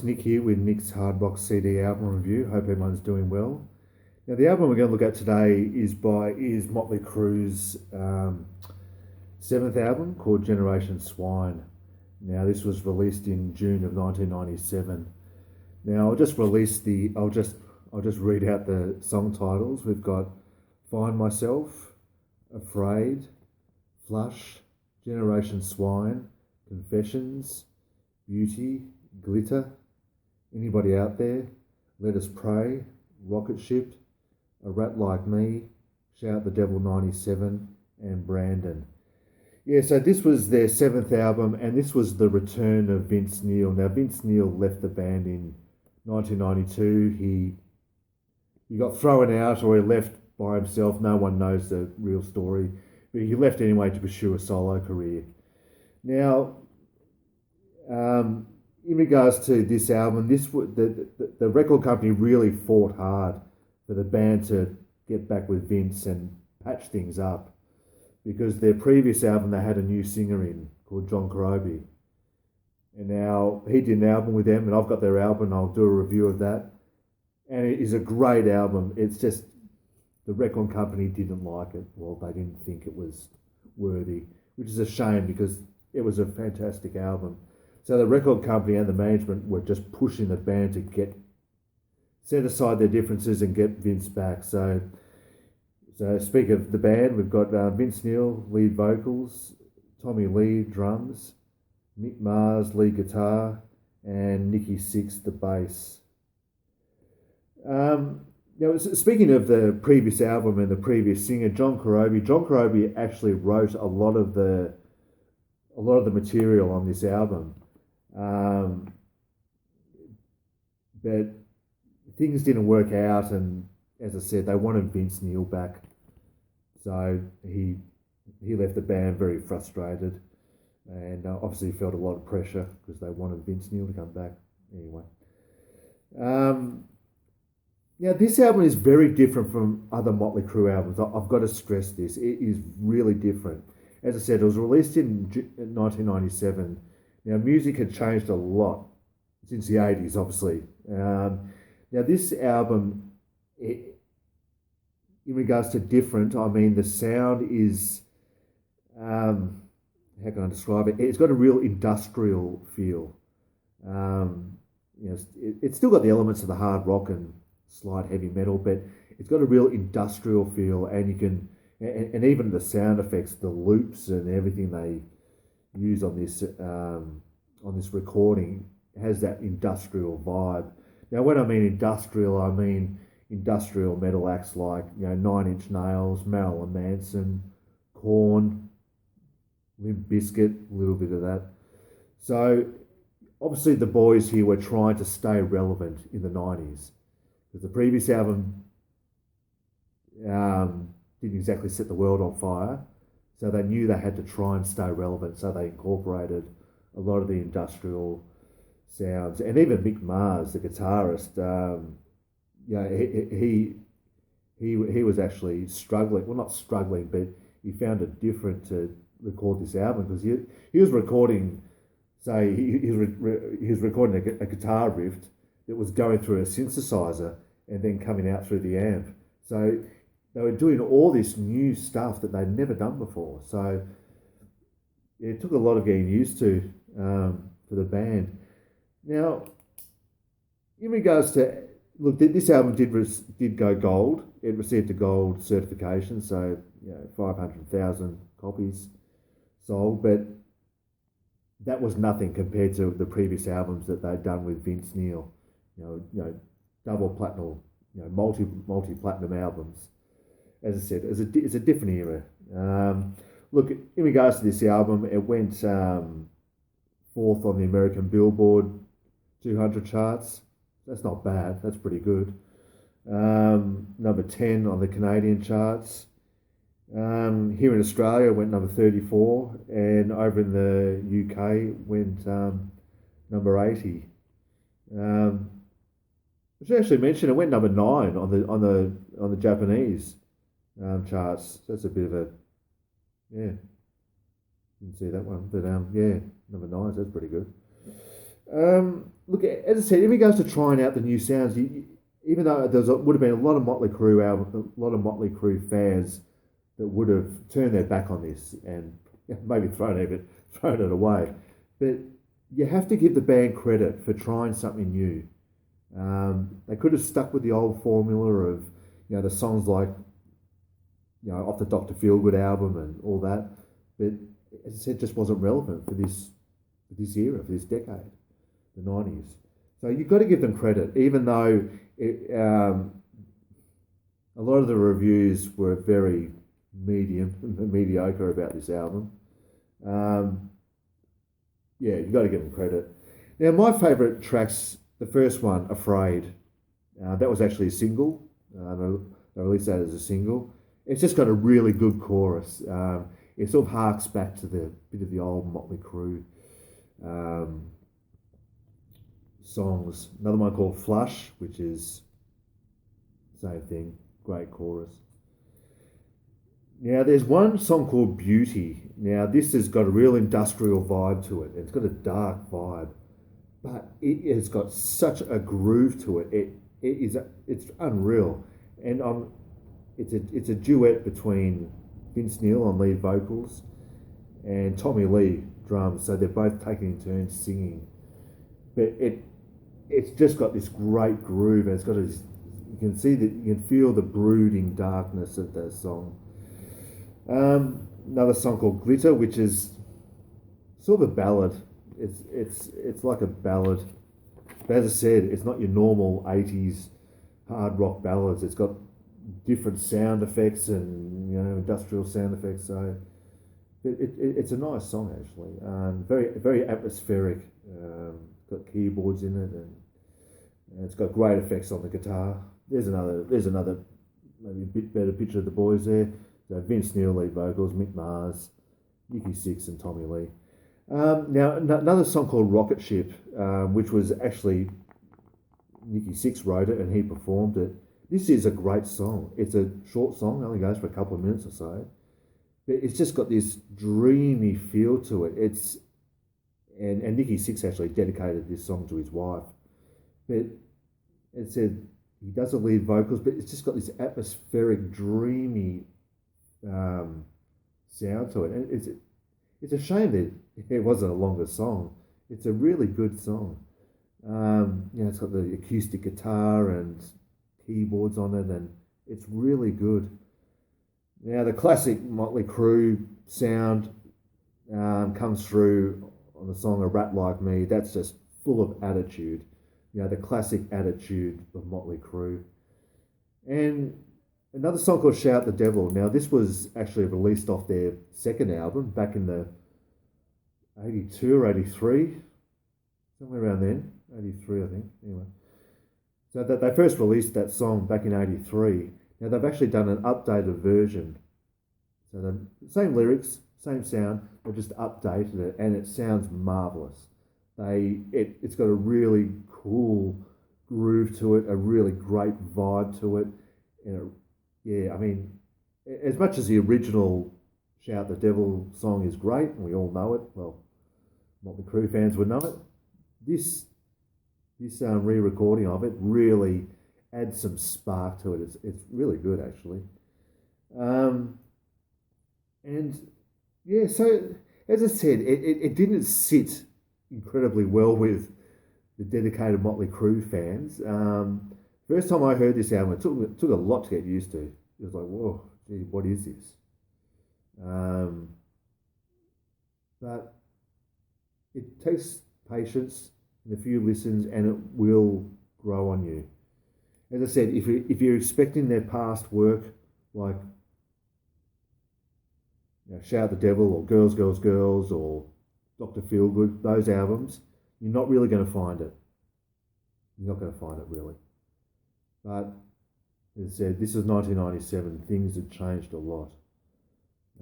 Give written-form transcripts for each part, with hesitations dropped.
folks, Nick here with Nick's Hard Rock CD album review. Hope everyone's doing well. Now, the album we're going to look at today is Motley Crue's seventh album called Generation Swine. Now, this was released in June of 1997. Now, I'll just read out the song titles. We've got Find Myself, Afraid, Flush, Generation Swine, Confessions, Beauty, Glitter, Anybody Out There, Let Us Pray, Rocket Ship, A Rat Like Me, Shout the Devil 97, and Brandon. Yeah, so this was their seventh album, and this was the return of Vince Neil. Now, Vince Neil left the band in 1992. He got thrown out, or he left by himself. No one knows the real story, but he left anyway to pursue a solo career. Now, in regards to this album, the record company really fought hard for the band to get back with Vince and patch things up, because their previous album they had a new singer in called John Corabi, and now he did an album with them, and I've got their album. And I'll do a review of that, and it is a great album. It's just the record company didn't like it. Well, they didn't think it was worthy, which is a shame because it was a fantastic album. So the record company and the management were just pushing the band to set aside their differences and get Vince back. So speak of the band, we've got Vince Neil, lead vocals, Tommy Lee, drums, Mick Mars, lead guitar, and Nicky Six, the bass. Now, speaking of the previous album and the previous singer, John Corabi actually wrote a lot of the material on this album. But things didn't work out, and as I said, they wanted Vince Neil back, so he left the band very frustrated, and obviously felt a lot of pressure because they wanted Vince Neil to come back anyway. Now, this album is very different from other Motley Crue albums. I've got to stress this. It is really different. As I said, it was released in 1997. Now, music had changed a lot since the 80s, obviously. Now, this album, in regards to different, I mean, the sound is, how can I describe it? It's got a real industrial feel. It's still got the elements of the hard rock and slight heavy metal, but it's got a real industrial feel, and you can, and even the sound effects, the loops and everything they use on this recording has that industrial vibe. Now, when I mean industrial, I mean industrial metal acts like Nine Inch Nails, Marilyn Manson, Korn, Limp Bizkit, a little bit of that. So obviously the boys here were trying to stay relevant in the 90s, because the previous album didn't exactly set the world on fire. So they knew they had to try and stay relevant, so they incorporated a lot of the industrial sounds. And even Mick Mars, the guitarist, he was actually struggling. Well, not struggling, but he found it different to record this album, because he was recording, say, he was recording a guitar riff that was going through a synthesizer and then coming out through the amp. So they were doing all this new stuff that they'd never done before. So it took a lot of getting used to for the band. Now, in regards to, look, this album did go gold. It received a gold certification, so 500,000 copies sold, but that was nothing compared to the previous albums that they'd done with Vince Neil. Double platinum, multi-platinum albums. As I said, it's a different era. Look, in regards to this album, it went fourth on the American Billboard 200 charts. That's not bad. That's pretty good. Number 10 on the Canadian charts. Here in Australia, it went number 34, and over in the UK went number 80. I should actually mention it went number 9 on the Japanese charts. So that's a bit of a didn't see that one, but number 9, so that's pretty good. Look, as I said, in regards to trying out the new sounds, even though would have been a lot of Motley Crue a lot of Motley Crue fans that would have turned their back on this and maybe thrown it away, but you have to give the band credit for trying something new. They could have stuck with the old formula of the songs like off the Dr. Feelgood album and all that, but as I said, just wasn't relevant for this era, for this decade, the 90s. So you've got to give them credit, even though a lot of the reviews were very mediocre about this album. You've got to give them credit. Now, my favourite tracks, the first one, Afraid, that was actually a single. They released that as a single. It's just got a really good chorus. It sort of harks back to the bit of the old Motley Crue songs. Another one called Flush, which is the same thing, great chorus. Now, there's one song called Beauty. Now, this has got a real industrial vibe to it. It's got a dark vibe, but it has got such a groove to it. It's unreal, and it's a duet between Vince Neil on lead vocals and Tommy Lee drums. So they're both taking turns singing, but it's just got this great groove. And it's got this. You can see that you can feel the brooding darkness of that song. Another song called Glitter, which is sort of a ballad. It's like a ballad, but as I said, it's not your normal 80s hard rock ballads. It's got different sound effects and industrial sound effects. So it's a nice song actually. Very very atmospheric. Got keyboards in it and it's got great effects on the guitar. There's another maybe a bit better picture of the boys there. So Vince Neil lead vocals, Mick Mars, Nikki Sixx and Tommy Lee. Now another song called Rocket Ship, which was actually Nikki Sixx wrote it and he performed it. This is a great song. It's a short song, only goes for a couple of minutes or so, but it's just got this dreamy feel to it. And Nikki Sixx actually dedicated this song to his wife, but it said he doesn't lead vocals, but it's just got this atmospheric, dreamy sound to it. And it's a shame that it wasn't a longer song. It's a really good song. It's got the acoustic guitar and keyboards on it, and it's really good. Now, the classic Motley Crue sound comes through on the song A Rat Like Me. That's just full of attitude. The classic attitude of Motley Crue. And another song called Shout the Devil. Now, this was actually released off their second album back in the 82 or 83, somewhere around then, 83 I think, anyway. So that they first released that song back in 83. Now they've actually done an updated version. So the same lyrics, same sound, but just updated it and it sounds marvellous. It's got a really cool groove to it, a really great vibe to it. And as much as the original Shout the Devil song is great, and we all know it, well, Motley Crue fans would know it, this re-recording of it really adds some spark to it. It's really good, actually. So as I said, it didn't sit incredibly well with the dedicated Motley Crue fans. First time I heard this album, it took a lot to get used to. It was like, whoa, gee, what is this? But it takes patience and a few listens, and it will grow on you. As I said, if you're expecting their past work, like Shout the Devil or Girls, Girls, Girls or Dr. Feelgood, those albums, you're not really going to find it. You're not going to find it, really. But as I said, this is 1997. Things have changed a lot.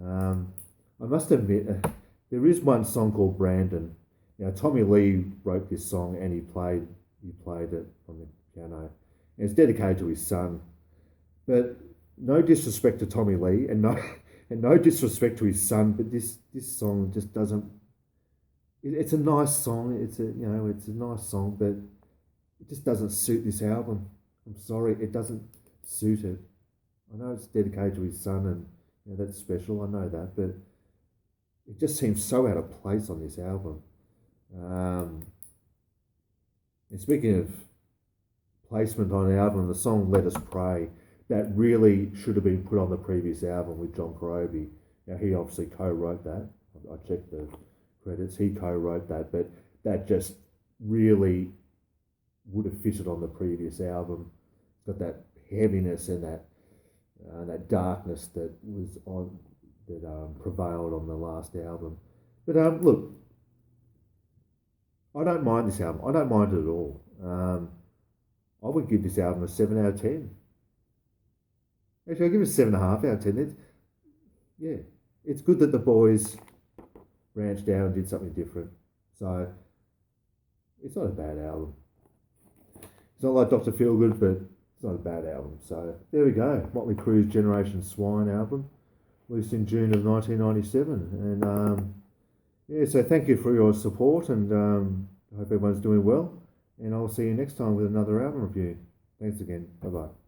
I must admit, there is one song called Brandon. Now, Tommy Lee wrote this song and he played it on the piano. And it's dedicated to his son. But no disrespect to Tommy Lee and no disrespect to his son, but this song just doesn't it's a nice song. It's a nice song, but it just doesn't suit this album. I'm sorry, it doesn't suit it. I know it's dedicated to his son, and that's special. I know that, but it just seems so out of place on this album. And speaking of placement on an album, the song "Let Us Pray" that really should have been put on the previous album with John Corabi. Now he obviously co-wrote that. I checked the credits. He co-wrote that, but that just really would have fitted on the previous album. It's got that heaviness and that darkness that was on that prevailed on the last album. But look, I don't mind this album. I don't mind it at all. I would give this album a 7 out of 10. Actually, I'll give it a 7.5 out of 10. It's good that the boys branched out and did something different. So it's not a bad album. It's not like Dr. Feelgood, but it's not a bad album. So there we go. Motley Crue's Generation Swine album, released in June of 1997. And so thank you for your support, and I hope everyone's doing well. And I'll see you next time with another album review. Thanks again. Bye bye.